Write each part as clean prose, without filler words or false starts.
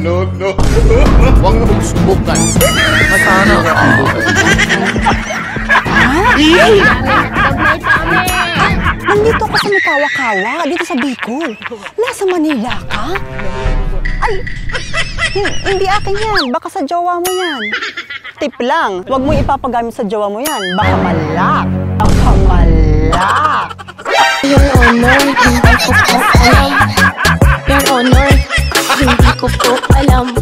No. Huwag mong subukan. Masana ang buhay. Nandito ako sa Mikawa-kawa, dito sa Bicol. Nasa Manila ka? Ay, hindi akin yan. Baka sa jowa mo yan. Tip lang, huwag mo ipapagamit sa jowa mo yan. Baka malak. Baka malak. Your Honor, hindi ko po alam. Your Honor, hindi ko po alam.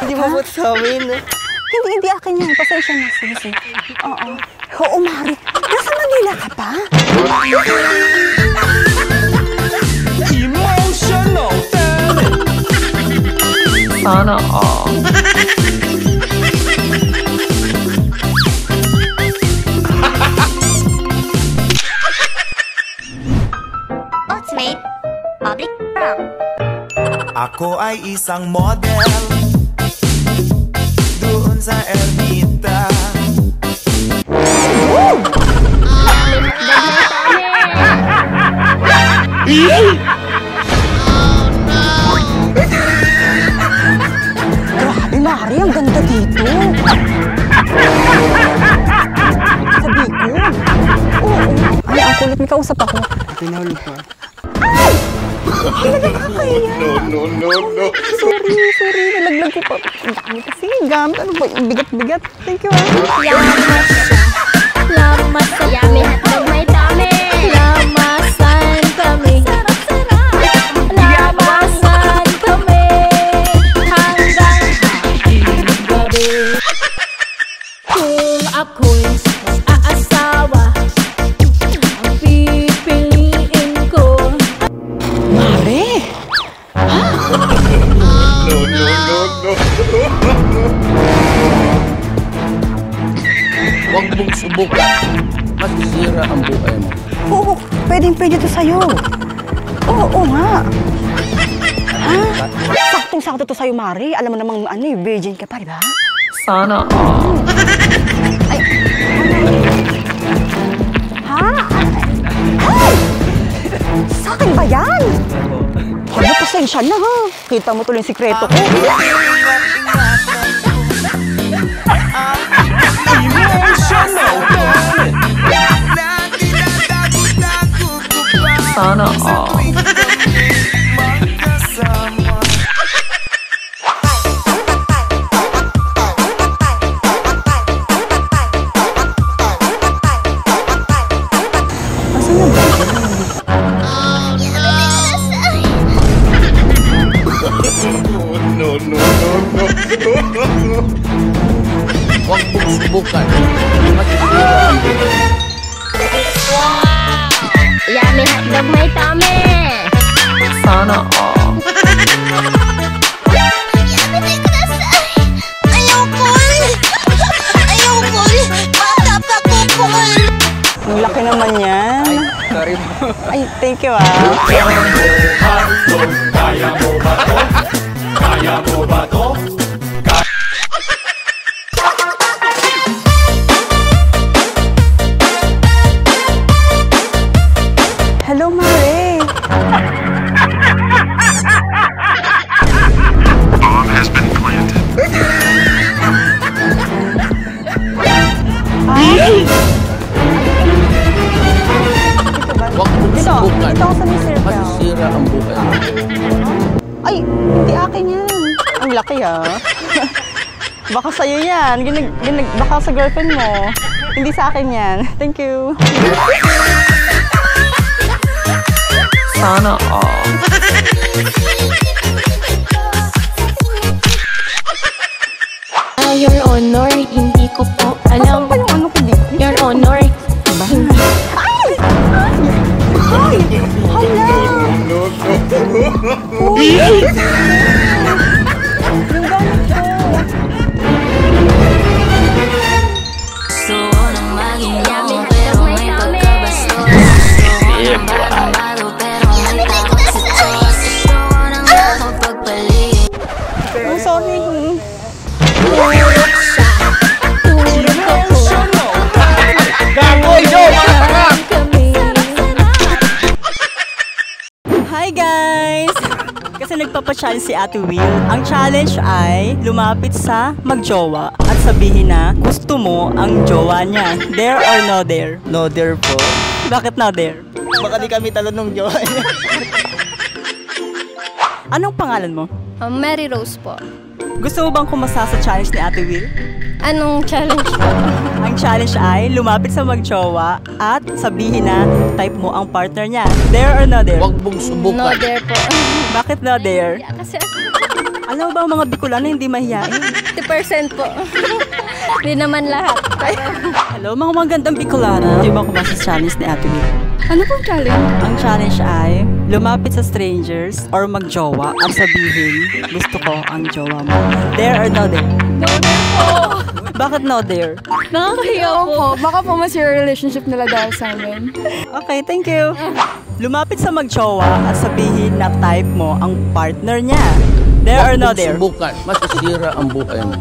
Hindi mo po sabihin. Hindi akin yan. Pasensya na, sige. Oo. Oo, Mari. Nasa Manila ka pa? Emotional talent. Sana all. Ultimate Public Prom. Ako ay isang model doon sa Ermita. Grabe, Mari. Ang ganda dito. Sa Bicol. Oo. Ay, ang kulit. May kausap ako. Tinahulog ko. Ay! Nakakaya. No. Sorry. Nalaglag ko pa. Ang dami kasi. Gamit. Ano ba? Bigat-bigat. Thank you, Lamasan yami hatag may dami. Lamasan kami. Lamasan kami. Hanggang hating gabi. Kung ako'y aasawa, ang pipiliin ko. Mari! No. Huwag mong subukan. Masisira ang buhay mo. Oo, pwede to sa'yo. Oo nga. Ha? Saktong-sakto to sa'yo, Mari. Alam mo namang virgin ka pa, di ba? Sana all. Ay, ha? Ay! Sa'kin ba yan? Hala, pasensya na ha. Kita mo tuloy yung sikreto ko. Emotional talent. Sana all. No. Huwag mong subukan. Masisira ang buhay. Yami hatag may dami. Sana all. Ang laki naman yan. Sorry mo. Ay, thank you Kaya mo ba to? Hello, Mari. Bomb has been planted. Huwag mong subukan. Dito ako sa Miss Circle. Masisira ang buhay mo. Ay, hindi akin yan. Ang laki Baka sa'yo yan. Baka sa girlfriend mo. Hindi sa akin yan. Thank you. Sana all. Your Honor, hindi ko po alam. Ano ko dito? Your Honor, hindi. Ay! Ay! Hala! Uy! Yung gamit ko. Oh, sorry. Hi guys! Kasi magpapachallenge si Ate Will. Ang challenge ay lumapit sa magjowa at sabihin na gusto mo ang jowa niya. Dare or no dare? No dare po. Bakit no dare? Baka di kami talon ng jowa niya. Anong pangalan mo? Mary Rose po. Gusto mo bang kumasa sa challenge ni Ate Will? Anong challenge po? Ang challenge ay lumapit sa magjowa at sabihin na type mo ang partner niya. Dare or no dare? Huwag mong No subukan. dare po. Bakit no dare? Kasi Alam mo ba ang mga Bicolano hindi mahiyain? 50% po. Hindi naman lahat. Hello mga magandang Bicolano. Di ba kumasa sa challenge ni Ate Will? Ano pong challenge? Ang challenge ay lumapit sa strangers or magjowa at sabihin gusto ko ang jowa mo. Dare or no dare? No dare po. Bakit no dare? Nakakahiya po. Baka po masira relationship nila dahil sa amin. Okay, thank you. Lumapit sa magjowa at sabihin na type mo ang partner niya. Dare or no Huwag mong dare? subukan. Masisira ang buhay mo.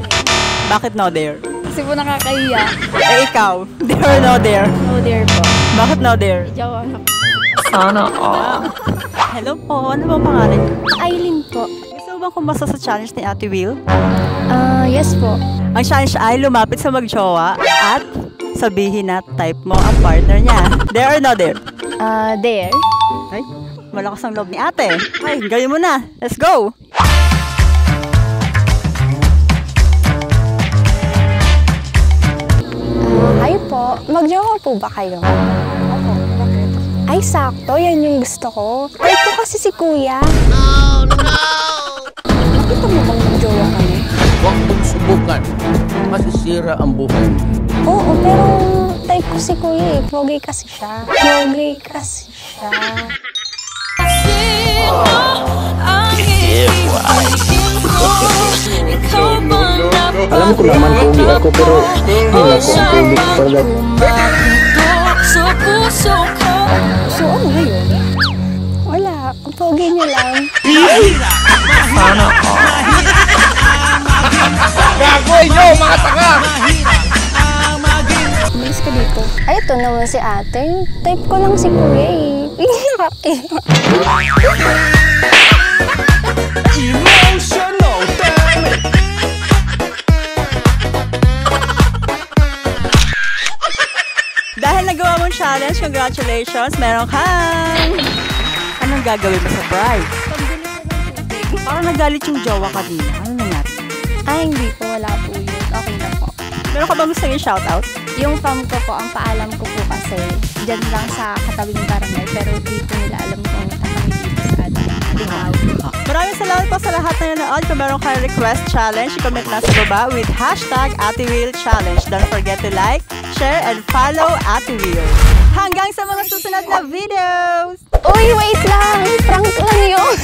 Bakit no dare? Kasi po nakakahiya. Eh ikaw, dare or no dare? No dare po. Bakit no dare? Jowa na po. Hello po, ano bang pangalan niyo? Aileen po. Gusto mo bang kumasa sa challenge ni Ate Will? Yes po. Ang challenge ay lumapit sa magjowa at sabihin na type mo ang partner niya. Dare or no dare? Dare. Ay, malakas ang loob ni ate. Ay, gawin mo na. Let's go! Hi po. Magjowa po ba kayo? Opo. Bakit? Ay, sakto. Yan yung gusto ko. Ay po kasi si kuya. Oh, no! Nakita mo bang magjowa kami? Huwag mong subukan. Masisira ang buhay mo. Oo, pero type ko si kuya eh. Pogi kasi siya. Pogi kasi siya. Alam ko naman pogi ako pero hindi ako ang pogi pala. So, ano ngayon? Wala. Ang pogi niya lang. Gagoy nyo, mga tanga! Bilis ka dito. Ay, ito naman si ate. Type ko lang si kuya eh. Emotional damage. Dahil nagawa mong challenge, congratulations! Meron kang... Anong gagawin mo sa bride? Parang nagalit yung jowa kanina. Ano nangyari? Hindi po. Wala po yun. Okay na po. Meron ka bang gusto yung shoutout? Yung fam ko po, ang paalam ko po kasi dyan lang sa katabing barangay pero di po nila alam kung kami dito sa Alihaw. Maraming salamat po sa lahat na nanood. Kung meron kayong request challenge, i-comment na sa baba with #AteWillChallenge. Don't forget to like, share, and follow Ate Will. Hanggang sa mga susunod na videos! Uy, wait lang! Prank lang yun!